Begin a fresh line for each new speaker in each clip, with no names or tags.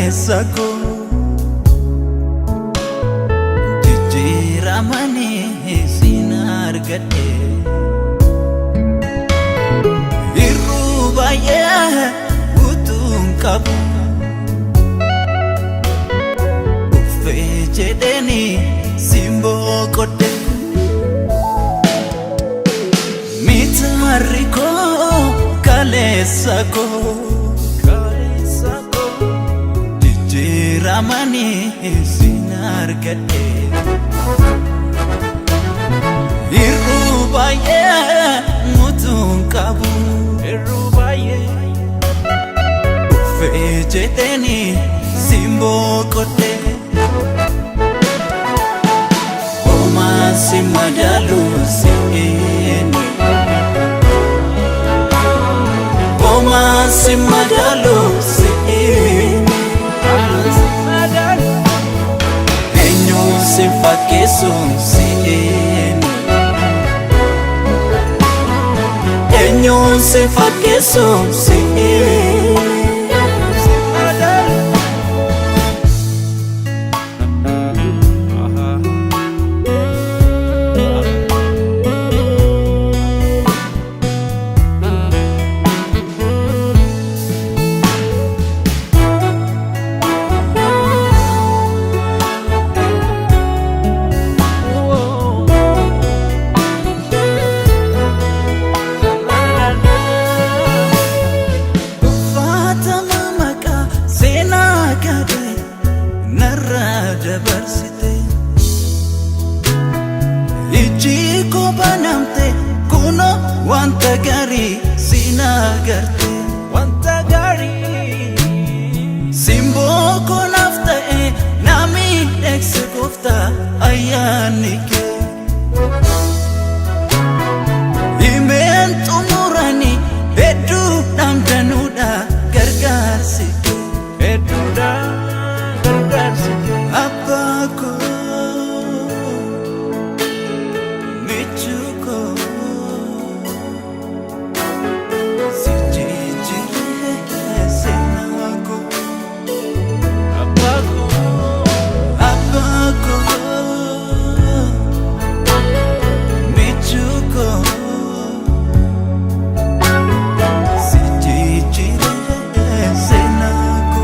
kaleessako jijjiiramani sin argadhe irruu baay'ee utuun qabu uffee jedheni sin boqodhe mitaarri koo kaleessako jijjiiramani sin argadhe irruu baay'ee utuun qabu uffee jedheni sin boqodhe homaa si madaalu si'eeni homaa si madaalu si'eeni eenyuun si fakkeessu si'eeni eenyuun si fakkeessu si'eeni dabarsite ijji ko banamte kuno wanta gaarii sin agarte wanta gaarii simboo ko naaf ta'e na miidhagse gooftaa ayyaanni kee himeen xumurani hedduu dhamdanuudha gargaarsi kee hedduudha gargaarsi kee Abako michuko sijijire senako Abako michuko sijijire senako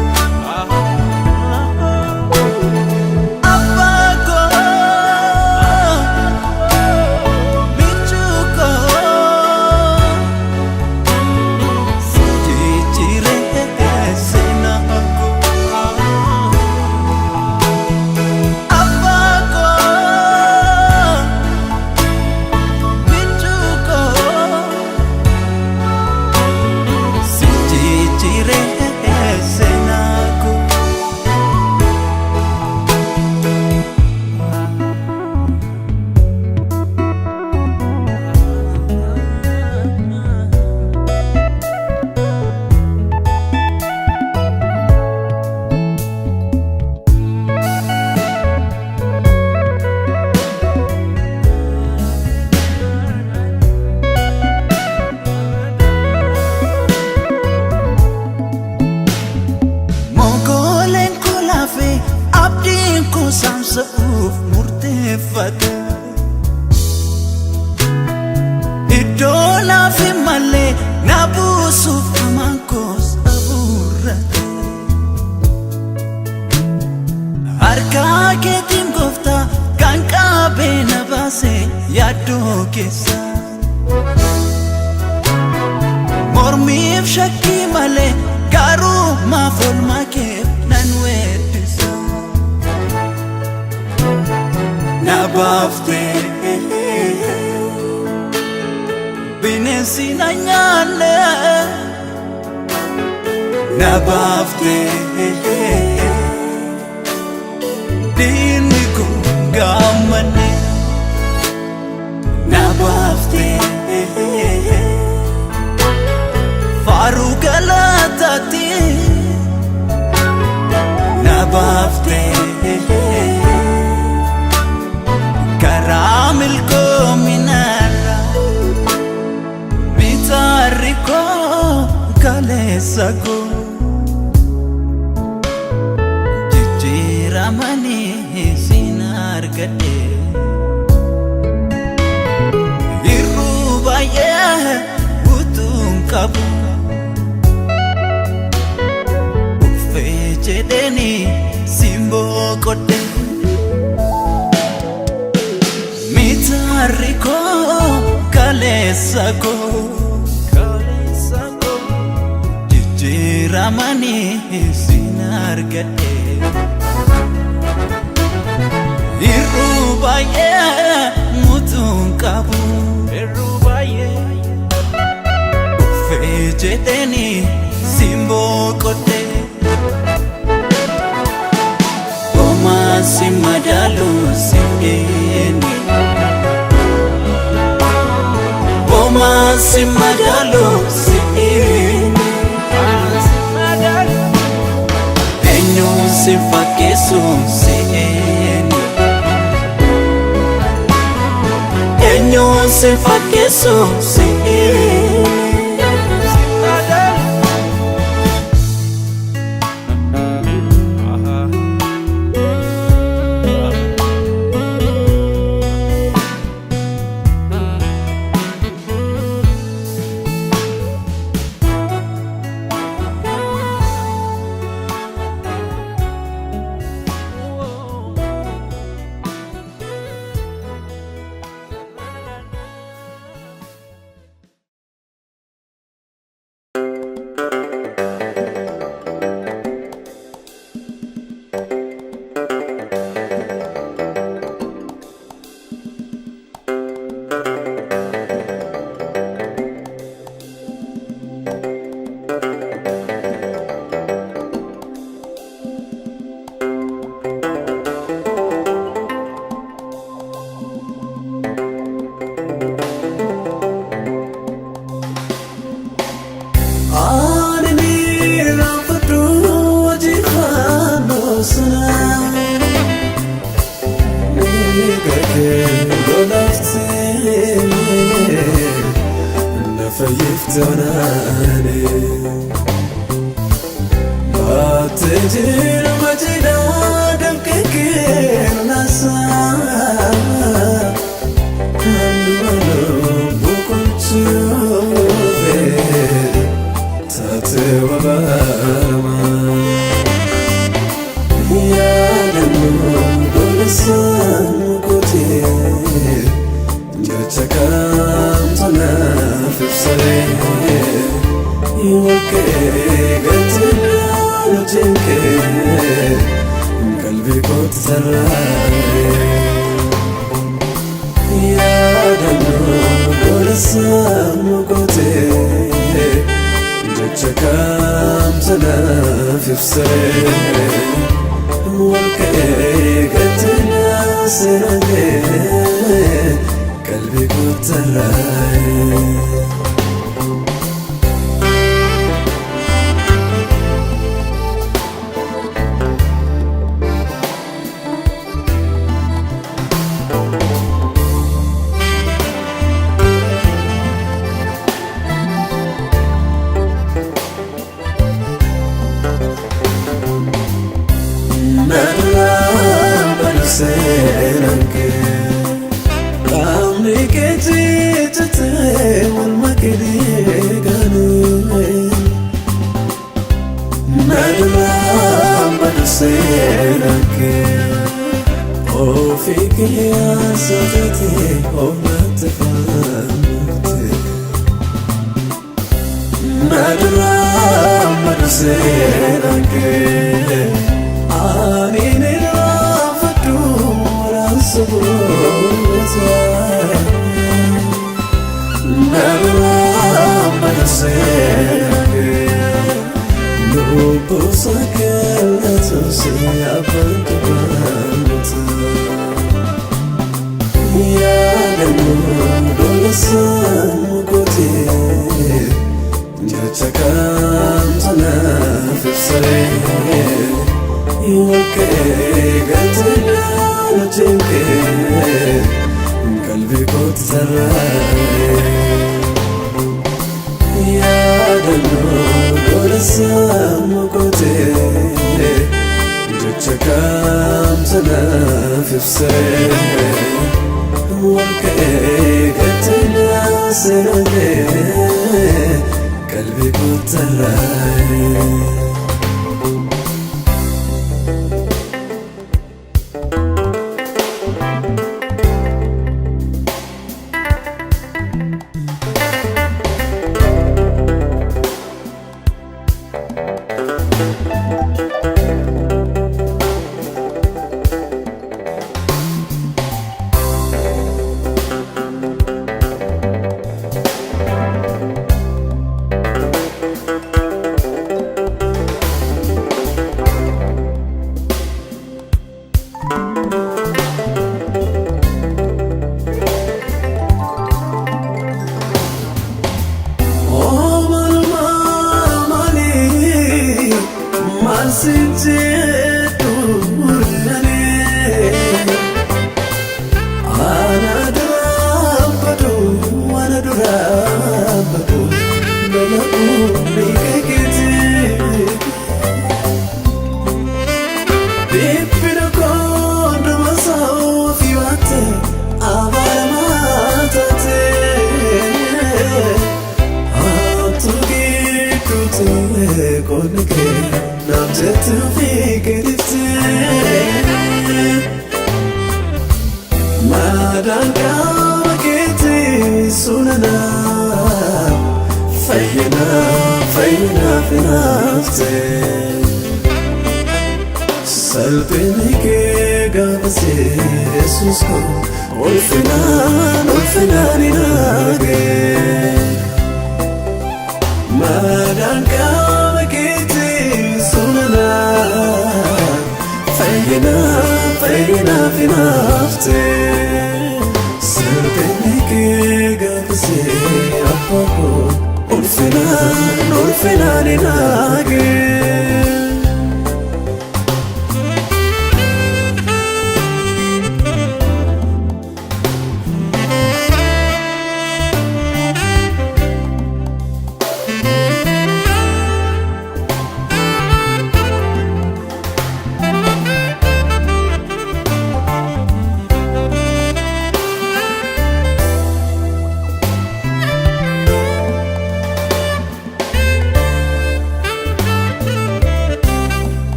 samsa'uuf murteeffate iddoo naaf hin malle na buusuuf hamaan koos abuurrate harkaa keetiin gooftaa kan qabee na baase yaaddoo keessa mormiif shakkii malee garuu maaf oolmaa keef nan weeddisa Nabafte bineensi na nyaanne Nabafte diinni kun gammane Nabafte faaruu galataati Nabafte karamil ko minara bitarri ko kaleessako argadhe Irrubaye utun qabu Uffe jedheni simbo qodhe Mitariko kalesako Ramani sinargadhe Irrubaye mutun qabu Irrubaye Uffe jedheni simbo qodhe Oma simadalu si'eni Oma simadalu si'eni Enyo se fakeso se eni Enyo se fakeso se eni
فيفتناني ما تجير مجدا دمككير نسا أنو بكل تشوفي تاتي وبارما يا دمو دولسان كتير جاتشكام تنافسي يوكي قتلنا نجنكي قلبي كنت سراي يا دمو دولسان كتير جاتشكام تنافسي يوكي قتلنا سراي قلبي كنت سراي فيك يا صديقتي وما تفهمتي ما درام مرسينك عانين الرافد ورسبوتي ما درام مرسينك نوبوسك لا تنسي أبنك يا دمو دولسان كتير جاتشكام تنافسي يوكي قتلنا نجنكي قلبي كنت سراي يا دمو دولسان كتير جتشكام تنافسي وكأي قتنا سرقي قلبي قتلاي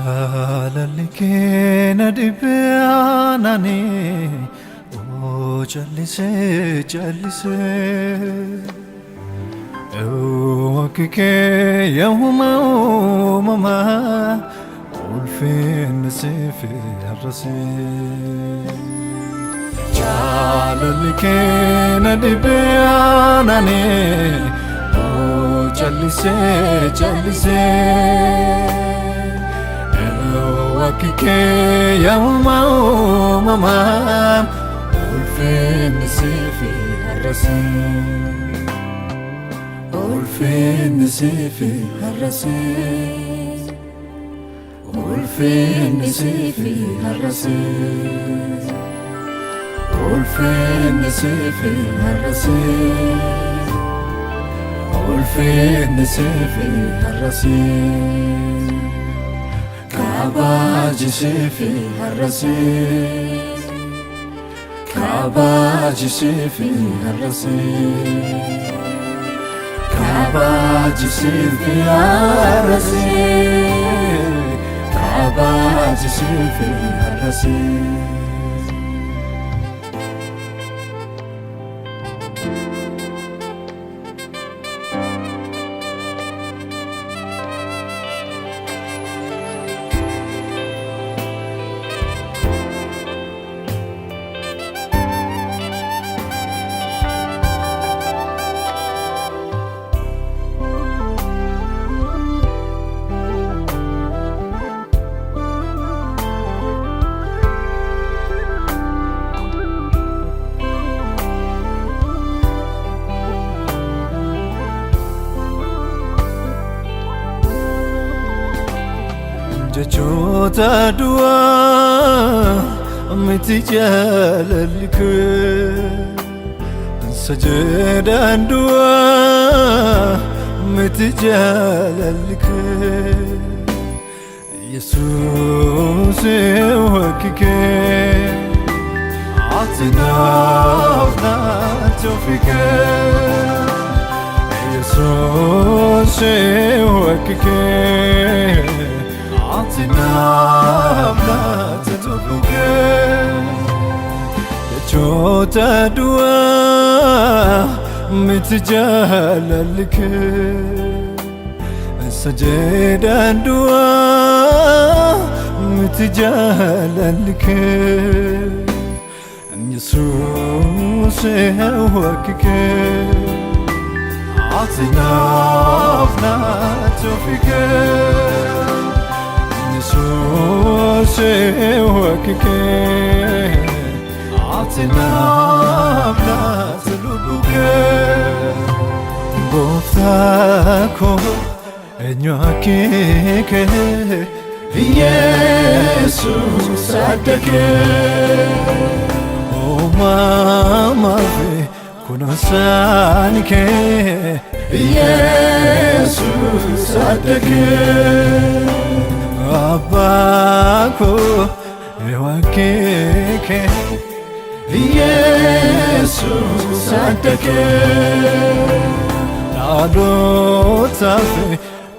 Jaalalli na dhibbaanani oo jallisee wakki kee yooma uumamaa ulfinni siif har'asee jaalalli na dhibbaanani oo jallisee wakki kee yooma uumamaa ulfinni siif har'asee ulfinni siif har'asee ulfinni siif har'asee ulfinni siif har'asee ulfinni siif har'asee kabaji siif har'asee kabaji siif har'asee kabaji siif har'asee kabaji siif har'asee jechoota du'aa miti jaalalli kee sajeedaan du'aa miti jaalalli kee Yesuus wakki kee ati naaf naatti ofii kee Yesuus wakki kee ati naaf naatti ofii kee jechoota du'aa miti jaalalli kee sajeedaan du'aa miti jaalalli kee Yesuus wakki kee ati naaf naatti ofii kee Yesuus wakki kee ati naaf naatti lubbuu kee gooftaa koo eenyu kee Yesuus adda kee oomamaafi kunuunsaan kee Yesuus adda kee abbaa koo wakki kee Yesuus adda kee dhaalootaaf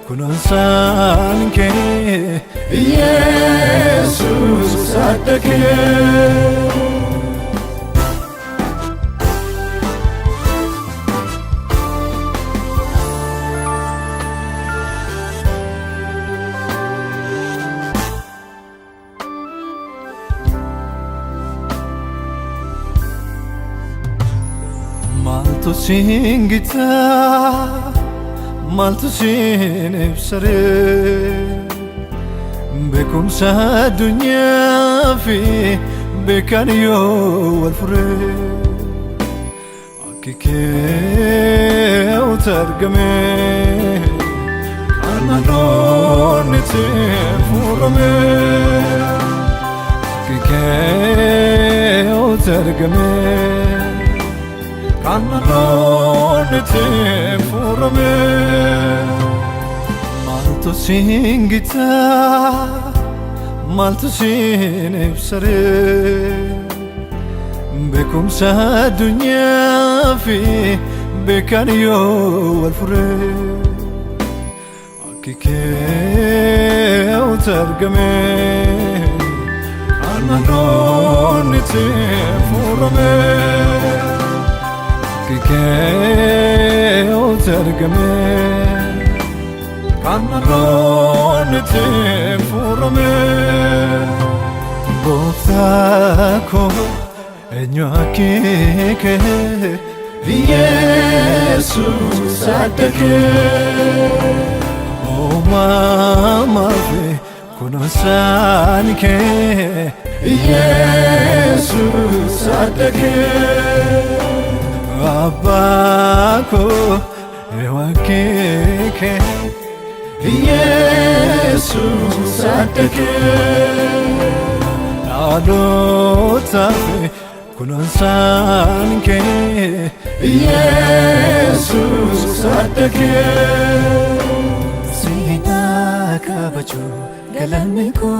kunuunsaan kee Yesuus adda kee maaltu siin gitaa maaltu siin ibsaree beekumsa addunyaa fi beekan yoo wal furee akki keewwata argamee kan maloonni itti furamee akki keewwata argamee kan maloonni itti furamee maaltu siin gitaa maaltu siin ibsaree beekumsa addunyaa fi beekan yoo wal furee كيكيو ترجمي أنا نونتي فورمي كيكيو ترجمي أنا نونتي فورمي بوتاكو إنيو كيكي Jesus adake Oh mama ve kunosanike Jesus adake Abako ewakeke Jesus adake Alotave kunosanike Jesus adake Sina kabaju galaniko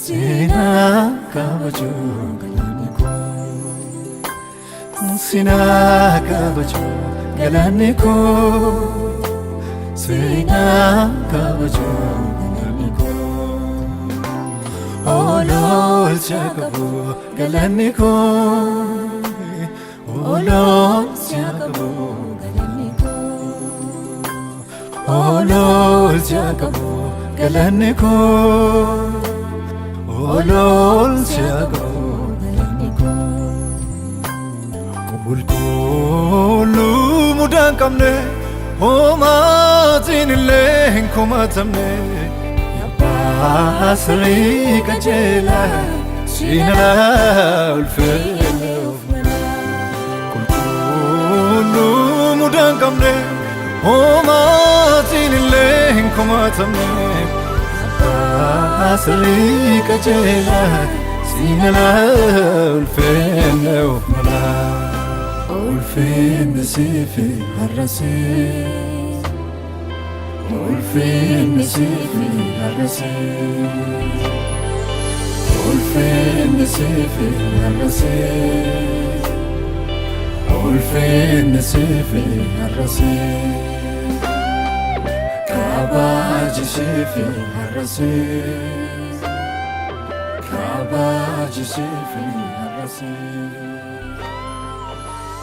Sina kabaju galaniko Sina kabaju galaniko Sina kabaju galaniko Olol chakabu galaniko Olol chakabu galaniko Olol chakabu galaniko Olol chakabu galaniko Ulkulu mudan kamne Oma zinile kumatamne Asri kajela sinala ulfele kullu mudan kamne oma tinile kumatamne asri kajela sinala ulfele ulfele sifi harasi Ulfin sifi harase Ulfin sifi harase Ulfin sifi harase Kabaji sifi harase Kabaji sifi harase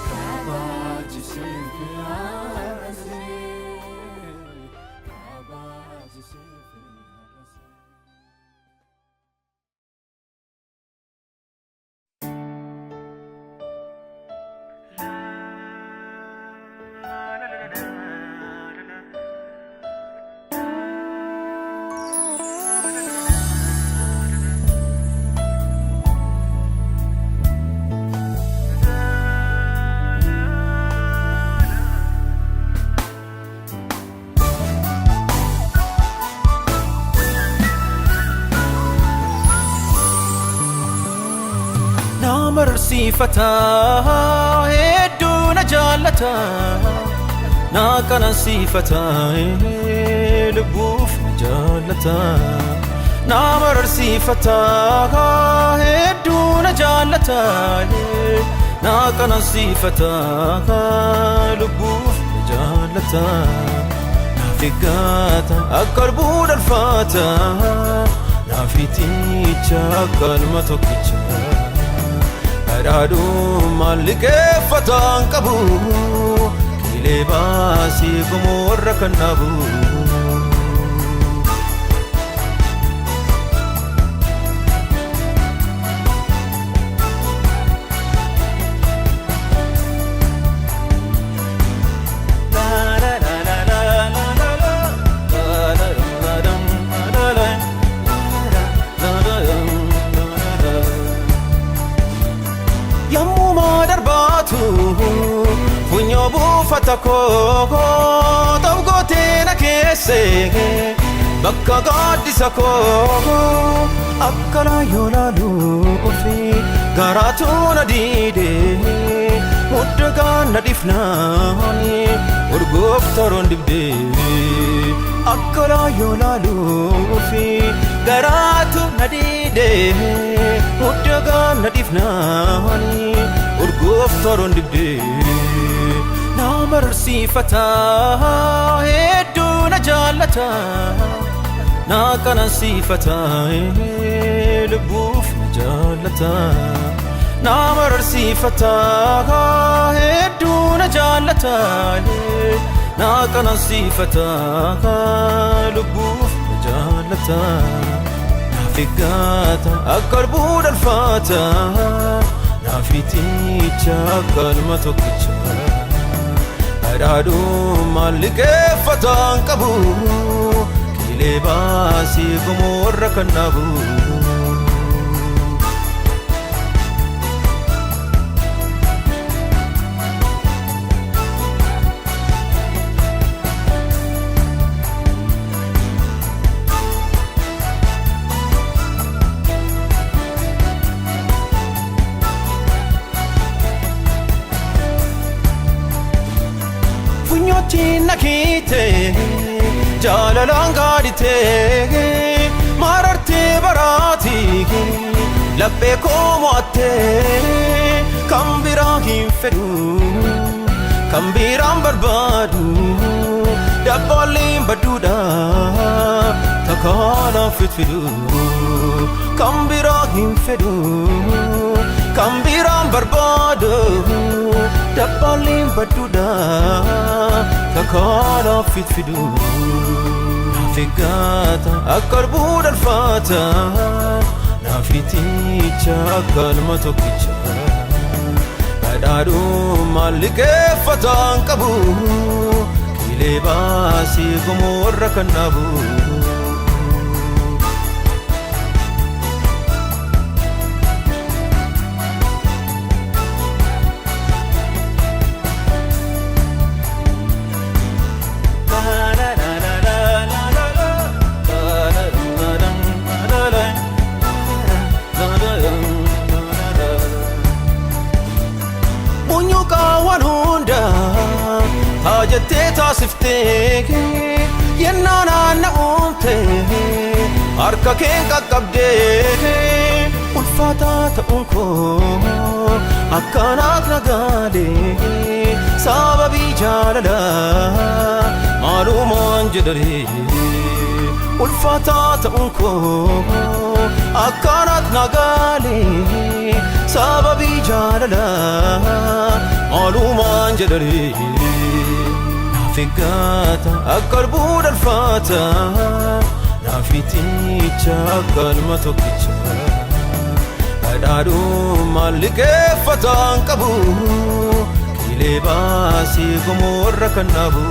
Kabaji sifi harase
مرسيفتا هدونا جالتا ناقنا سيفتا لبوف جالتا نامر سيفتا هدونا جالتا ناقنا سيفتا لبوف جالتا نافقاتا أقربون الفاتا نافيتيشا كلمتوكيشا Radu malike fatan kabu kile basi gumorra kanabu Fatako tawgotena kese bakka gaddisako akkana yolalu ofi garatu nadide muddaga nadifnani urgof taron dibde akkana yolalu ofi garatu nadide muddaga nadifnani urgof taron dibde نامر سيفتا هدونا jaalata naaqanansiifata lubbuuf na jaalata namararsiifata hedduu na jaalata naaqanansiifata lubbuuf na jaalata naafiggata akka albuu dhalfaata naafiticha akka ilma tokkicha adhaadhummaan liqeeffataan qabu kiilee baasii gomorra kan dhaabu Funyotiin nakite jaalalaan gaadite marartee baraati laphee koo mo'atte kan biraa hin fedhu kan biraan barbaadu dabballeen badduudha takkaanaaf fidu kan biraa hin fedhu kan biraan barbaadu dabballeen badduudha takkaanaaf fidu naafiggata akka albuu dhalfaata naafiticha akka ilma tokkicha adhaadhummaan liqeeffataan qabu kiilee baasii gomorra kan dhaabu Hajattee taasiftee yennaa naanna'uumtee harka keen qaqqabdee ulfaataa ta'uun koo akkanaaf nagaalee sababii jaalalaa maalumaan jedharee ulfaataa ta'uun koo akkanaaf nagaalee sababii jaalalaa maalumaan jedharee naafiggata akka albuu dhalfaata naafiticha akka ilma tokkicha adhaadhummaan liqeeffataan qabu kiilee baasii gomorra kan dhaabu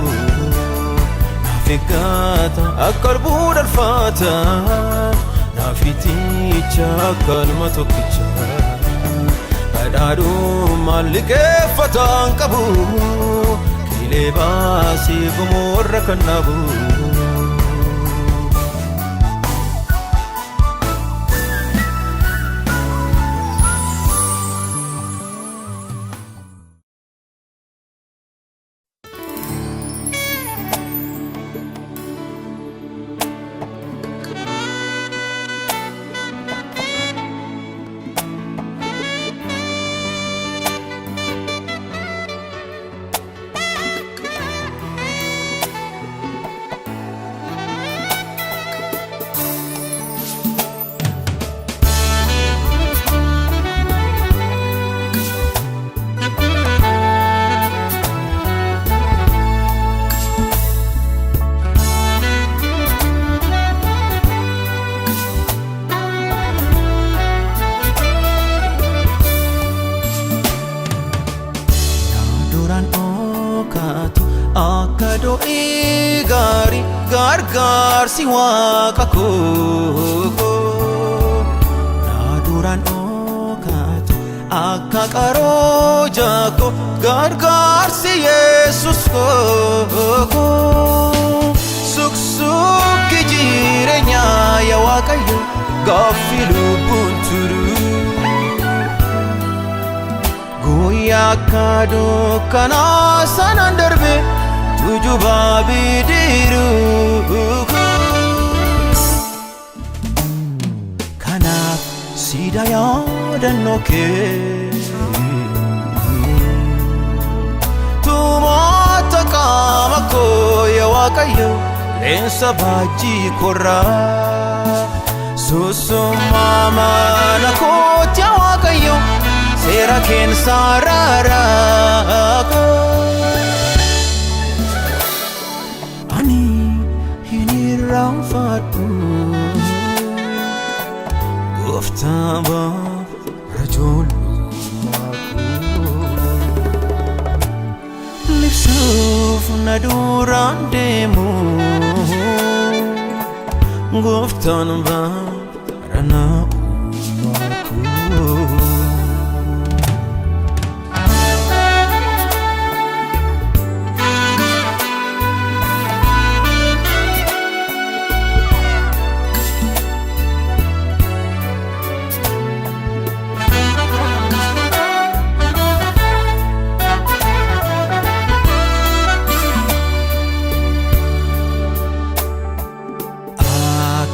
naafiggata akka albuu dhalfaata naafiticha akka ilma tokkicha adhaadhummaan liqeeffataan qabu kiilee baasii gomorra kan dhaabu akka do'ii gaarii gargaarsi waaqa koo naa duraan dhookaatu akka qaroo jaakoo gargaarsi Yesus koo suksukki jireenyaa yaa Waaqayyo gaaffii lubbuun turu guyyaa akka dukkanaa sanaan darbe tujubaa bidiru kanaaf sida yaadannoo kee tumoota qaama koo yaa Waaqayyo leensa baajii korraa susummaa mana kootti Waaqayyo seera keensaa raaraako. Ani hin irraanfadhu Gooftaa bara ijoollummaa koo. Libsuuf na duraan deemu Gooftaan bara naa'ummaa koo.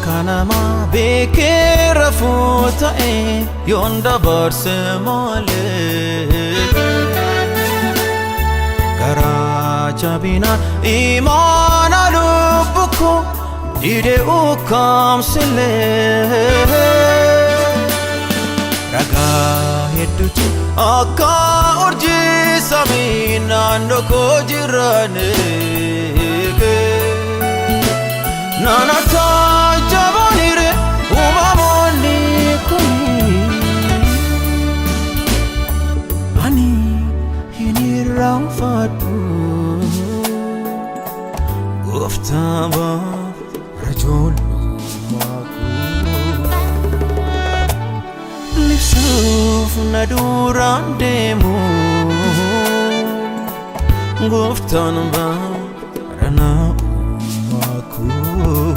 Kanama beekera foota'e yoon dabarse malee garaa jabinaan imaana lubbu koo didee ukkaamsilee ragaa hedduutu akka urjii samii naannoo koo jiranii nana tajaajilaniire uumamoonni kuni. Ani hin irraanfadhu Gooftaa bara ijoollummaa koo. Libsuuf na duraan deemu Gooftaan bara naa'ummaa koo.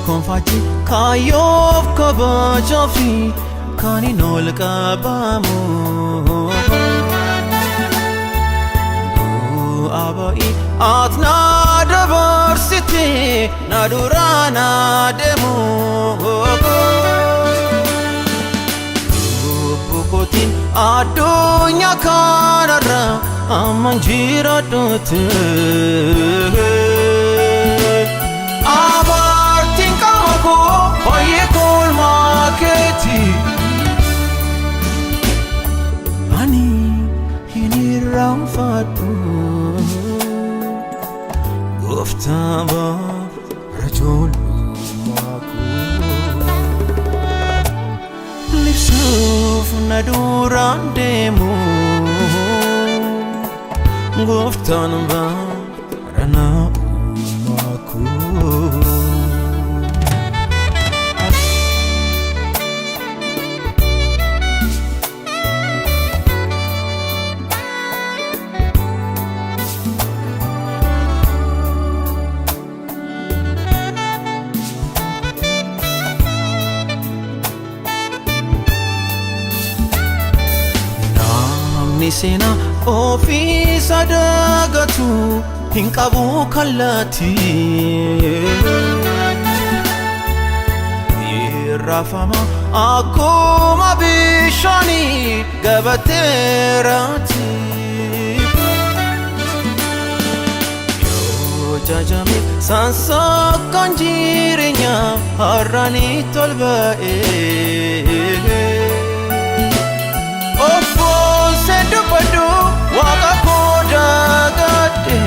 Konfaati kaayoof kabajaa fi kan hin ol qabamu bu'aa ba'ii ati na dabarsite na duraan adeemu lubbu kootiin addunyaa kanarra amman jiraadhutti. Oye kolmaa keetii ani hin irraanfadhu Gooftaa bara ijoollummaa koo. Libsuuf na duraan deemu Gooftaan bara naa'ummaa koo. Seenaa ofiisa dagatu hin qabu kallattii irraafama akkuma bishaanii gabateeraatti yoo jajame sansakkaan jireenyaa har'aanii tolba'ee. Dubbadhu Waaqa koo dagadhe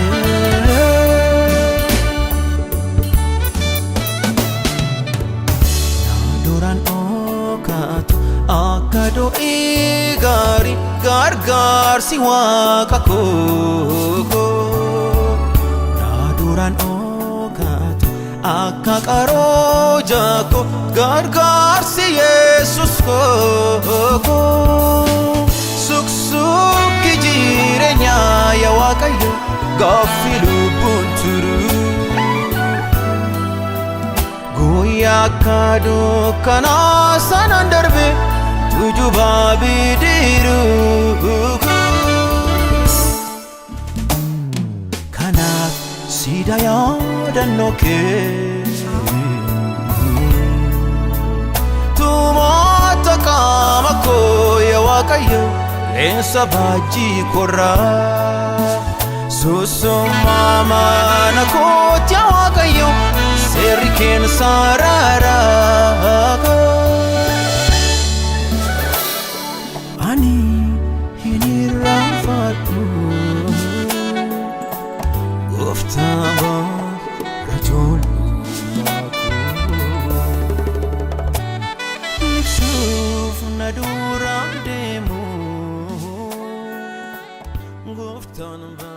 na duraan dhokatu akka do'ii gaarii gargaarsi Waaqa koo na duraan dhokatu akka qaroo jaakoo gargaarsi Yesus koo. Suki jireenyaa yaa Waaqayyo gaaffii lubbuun turu guyyaa akka dukkanaa sanaan darbe tujuba bidiru Kanaf sidaya danoke Tumata kamako yawakayo Lensa baji kora Susumama nakoti yawakayo Seriken sarara Ani hini rafatu Guftaba rajul Shuf nadura demu Guftanba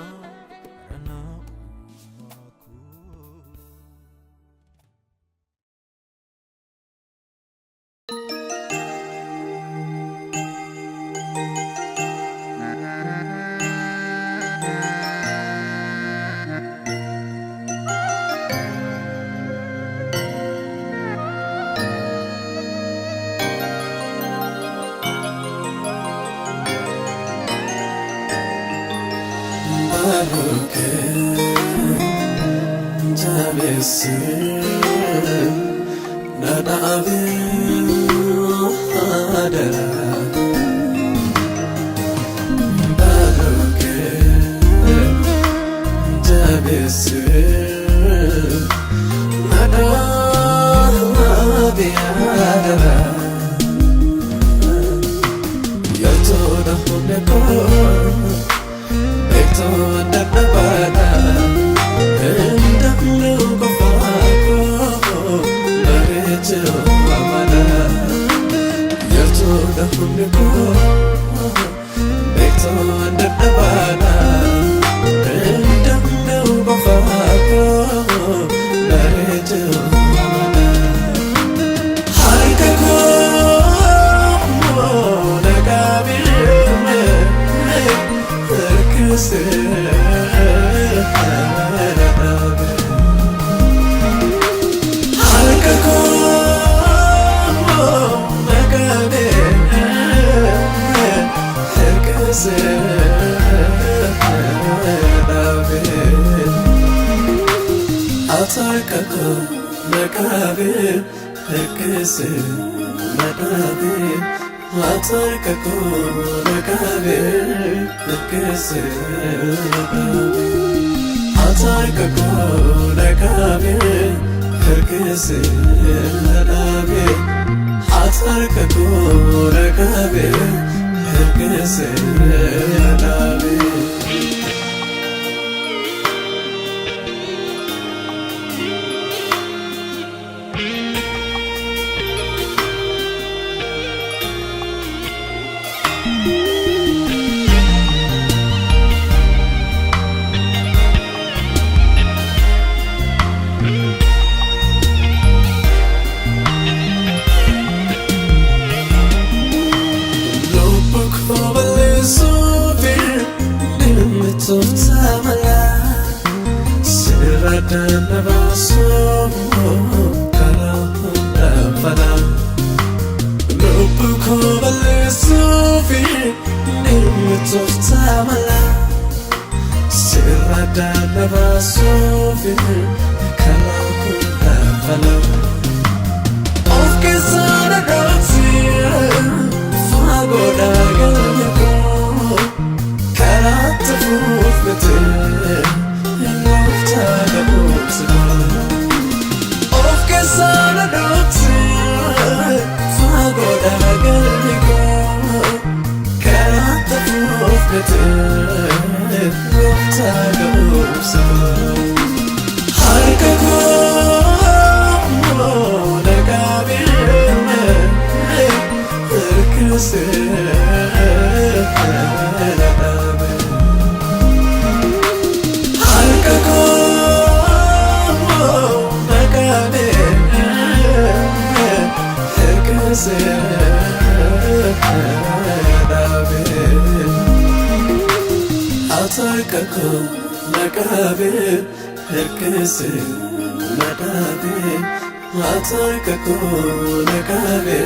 Ataka kone kabe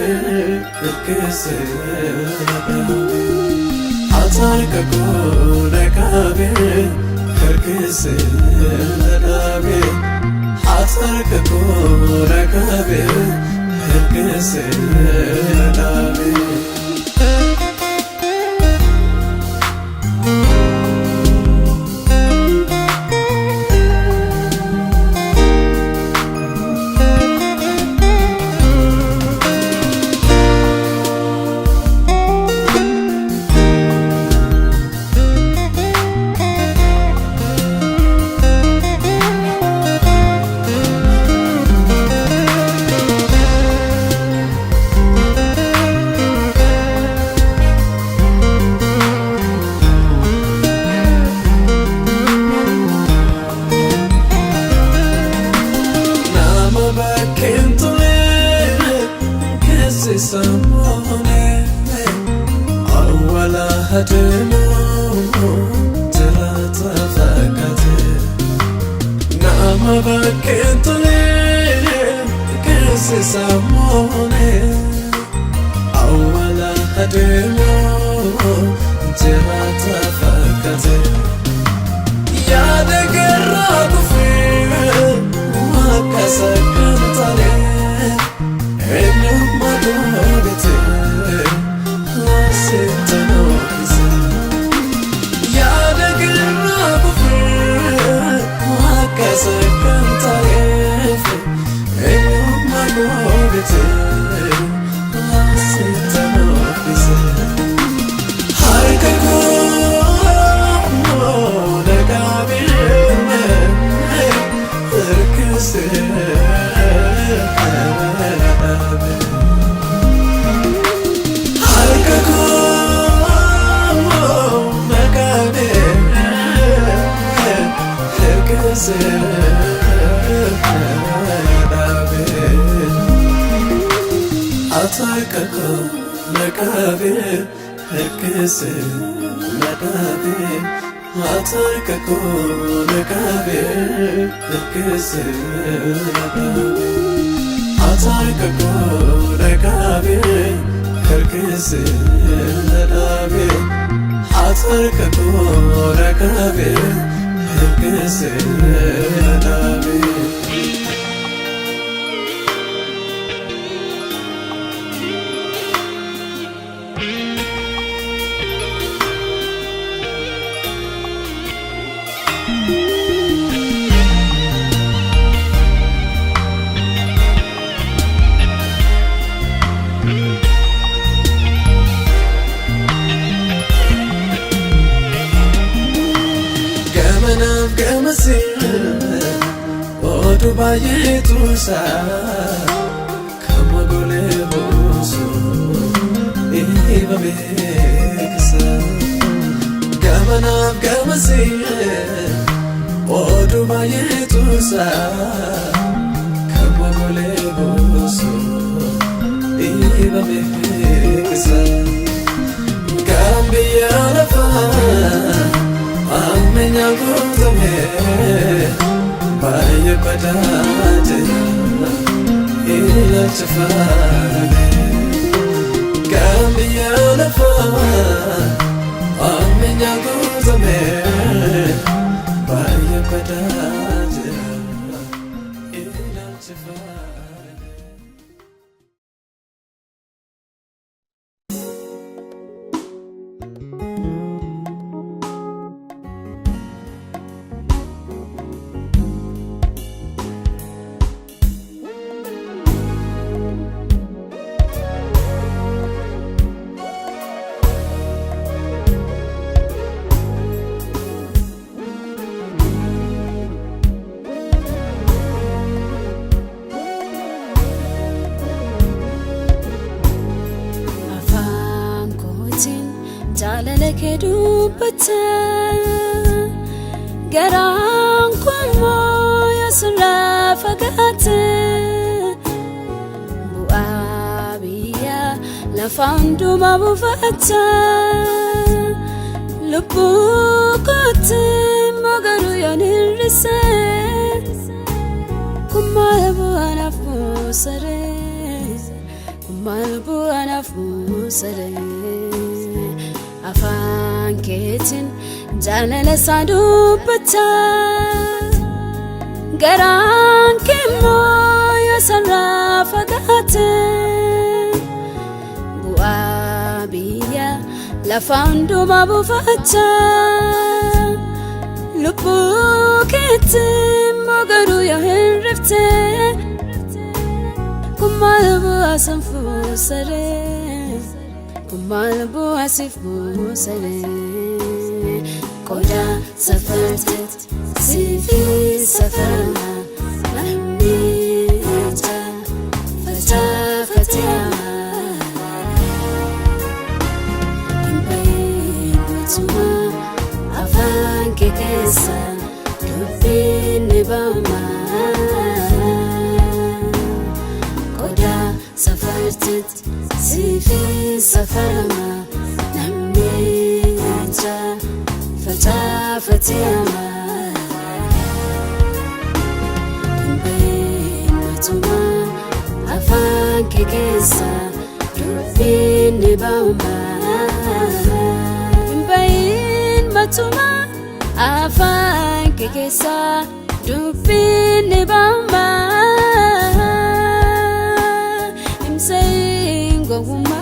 Irkese nadabe Ataka kone kabe Irkese nadabe Ataka kone kabe Irkese nadabe Samone awala hadeno tirata fakate nama bakentole kese samone awala hadeno tirata fakate ya de guerra kufi makasa kantale Ataka nakabe herkese nadabe Ataka nakabe herkese nadabe Ataka nakabe herkese nadabe Ataka nakabe herkese nadabe Odu baye tusa kama gole boso iba beksa gamana gamasi Odu baye tusa kama gole boso iba beksa Gambia rafa amenya gutame Baye padate ila chafane Gambia nafa amenya guzame Baye padate ila chafane
Jalalake dubata garan kwamo yasra fagate buabiya la fandu mabufata lupukote magaru yanirse kumaya buana fu sare malbu anafu sare afan ketin jalala sadu bata garan kemo ya sarafagate buabiya la fandu mabufata lupu ketin mogaru ya henrifte kumalbu asanfu sare kumalbu asifu sare koda safartet sifi safarma mahmita fata fatiyama imbayin mutuma afan kekesa dubin nibama koda safartet sifi safarma mahmita fata fatiyama imbayin mutuma afan kekesa dubin nibama imbayin mutuma afan kekesa dubin nibama imsayin goguma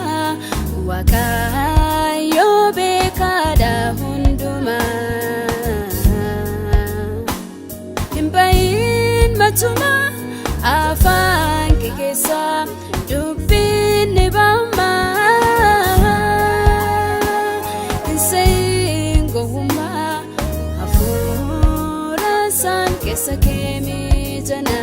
wakayo bekada hunduma imbayin matuma afan kekesa dubin nibama imsayin goguma afura san kesa kemi jana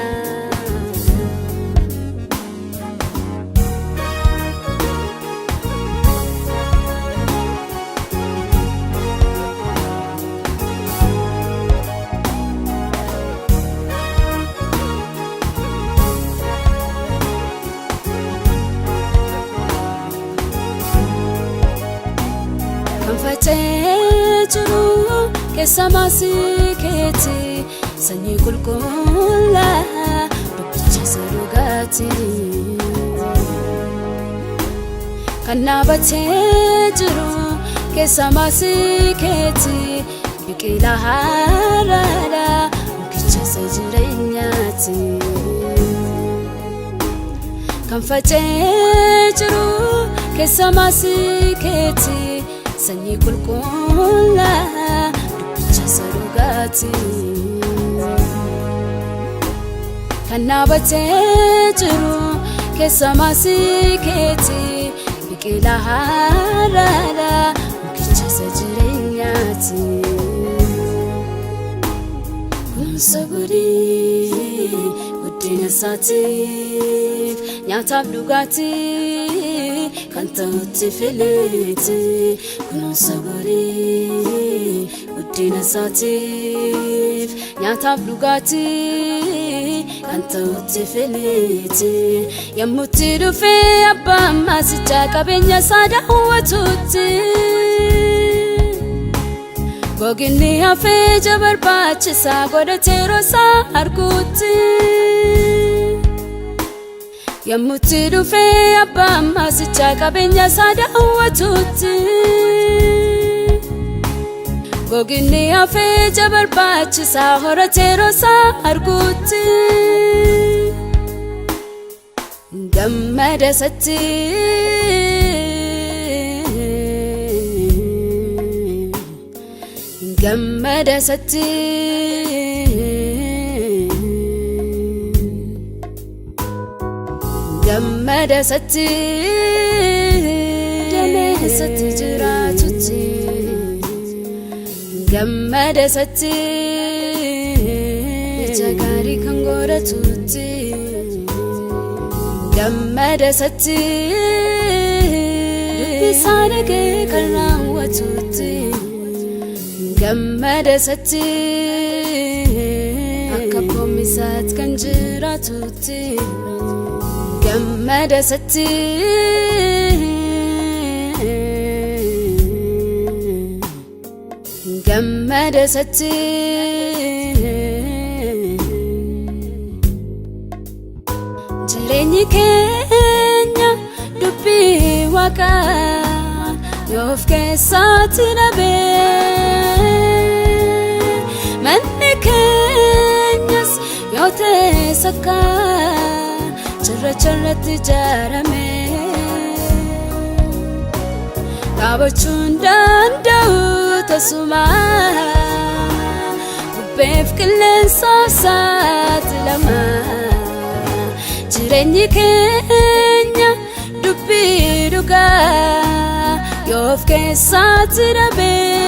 Fatejuru kesamasi keti sanyi kulkulla dubbicha sarugati kanna batejuru kesamasi keti biqila harara mukicha sajirenyati kan fatejuru kesamasi keti sanyi kulkulla dubbicha sarugati kanna batejuru kesamasi keti biqila harara mukicha sajirenyati kun saburi uddina satif nyatab dugati kantautti filiti kun saburi uddina satif nyatab dugati kantautti filiti yammutti dhufe abba masicha qabenya sada uwatutti goginni hafe jabarbachisa godaterosa argutti yammutti dhufe abba masicha qabenya sada uwatutti goginni hafe jabarbachisa horaterosa argutti gammadasatti gammadasatti gammadasatti damesatti jiraatutti gammadasatti ija gaarii kan godhatutti gammadasatti dubbisaa dhagee kan raawwatutti gammadasatti akka bommisaat kan jiraatutti gammadasatti gammadasatti jireenyi keenya dubbii waaqaa yoof keessaatti dhabee manni keenyas yoo ta'e sakkaa cirracharratti ijaarame dhaabachuun danda'u tasumaa bubbeef qilleensaaf saaxilamaa jireenyi keenya dubbii dhugaa yoof keessaatti dhabee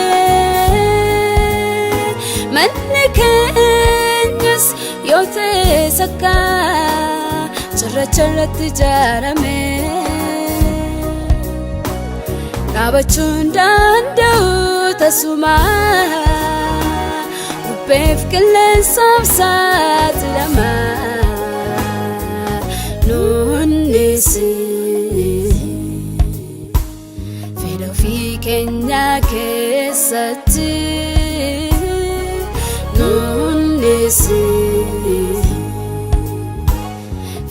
manni keenyas yoo ta'e sakkaa cirracharratti ijaarame dhaabachuun danda'u tasumaa bubbeef qilleensaaf saaxilamaa nunnisi fedha ofii keenya keessatti nunnisi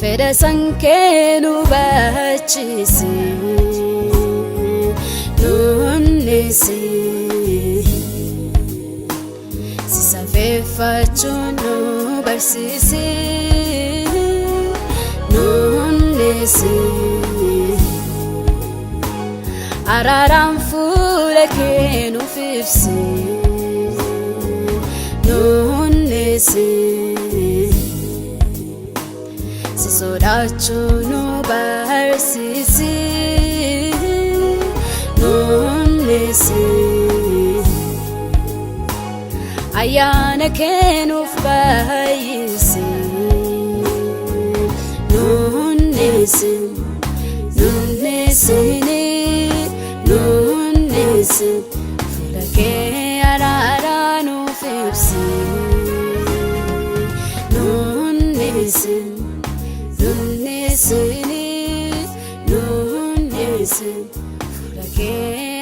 fedha san kee nu baachisi nunnisi si safeeffachuun nu barsiisi nunnisi araaraan fuula kee nuuf ibsi nunnisi si sodaachuun nu barsiisi nunnisi ayyaana kee nuuf baay'isi nunnisi nunnisi fuula kee araaraa nuuf ibsi nunnisi fuula kee